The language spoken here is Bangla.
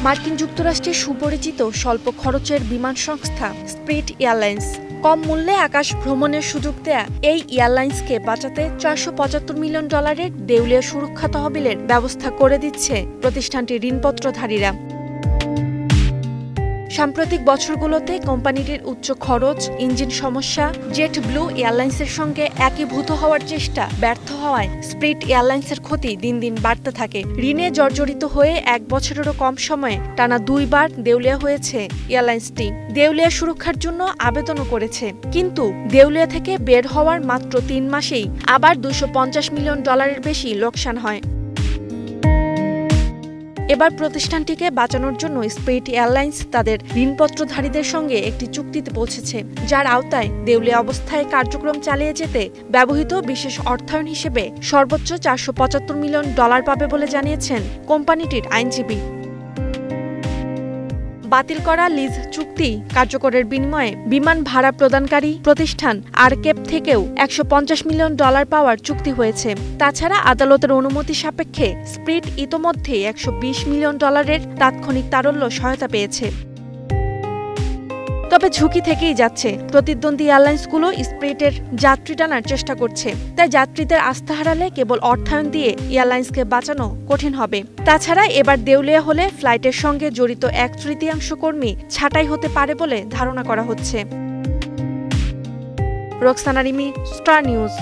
মার্কিন যুক্তরাষ্ট্রের সুপরিচিত স্বল্প খরচের বিমান সংস্থা স্প্রিট এয়ারলাইন্স কম মূল্যে আকাশ ভ্রমণের সুযোগ দেয়া এই এয়ারলাইন্সকে বাঁচাতে $475 মিলিয়ন দেউলিয়া সুরক্ষা তহবিলের ব্যবস্থা করে দিচ্ছে প্রতিষ্ঠানটির ঋণপত্রধারীরা। সাম্প্রতিক বছরগুলোতে কোম্পানিটির উচ্চ খরচ, ইঞ্জিন সমস্যা, জেট ব্লু এয়ারলাইন্সের সঙ্গে একীভূত হওয়ার চেষ্টা ব্যর্থ হওয়ায় স্প্রিট এয়ারলাইন্সের ক্ষতি দিন দিন বাড়তে থাকে। ঋণে জর্জরিত হয়ে 1 বছরেরও কম সময়ে টানা 2 বার দেউলিয়া হয়েছে এয়ারলাইন্সটি। দেউলিয়া সুরক্ষার জন্য আবেদনও করেছে, কিন্তু দেউলিয়া থেকে বের হওয়ার মাত্র 3 মাসেই আবার $250 মিলিয়ন বেশি লোকসান হয়। এবার প্রতিষ্ঠানটিকে বাঁচানোর জন্য স্প্রিট এয়ারলাইন্স তাদের ঋণপত্রধারীদের সঙ্গে একটি চুক্তিতে পৌঁছেছে, যার আওতায় দেউলিয়া অবস্থায় কার্যক্রম চালিয়ে যেতে ব্যবহৃত বিশেষ অর্থায়ন হিসেবে সর্বোচ্চ $475 মিলিয়ন পাবে বলে জানিয়েছেন কোম্পানিটির আইনজীবী। বাতিল করা লিজ চুক্তি কার্যকরের বিনিময়ে বিমান ভাড়া প্রদানকারী প্রতিষ্ঠান আরকেপ থেকেও $150 মিলিয়ন পাওয়ার চুক্তি হয়েছে। তাছাড়া আদালতের অনুমতি সাপেক্ষে স্প্রিট ইতোমধ্যে $120 মিলিয়ন তাৎক্ষণিক তারল্য সহায়তা পেয়েছে। তবে ঝুঁকি থেকেই যাচ্ছে। প্রতিদ্বন্দ্বী এয়ারলাইন্সগুলো স্প্রিটের যাত্রী টানার চেষ্টা করছে, তাই যাত্রীদের আস্থা হারালে কেবল অর্থায়ন দিয়ে এয়ারলাইন্সকে বাঁচানো কঠিন হবে। তাছাড়া এবার দেউলিয়া হলে ফ্লাইটের সঙ্গে জড়িত 1/3 কর্মী ছাঁটাই হতে পারে বলে ধারণা করা হচ্ছে। Roksana Rimi, star news.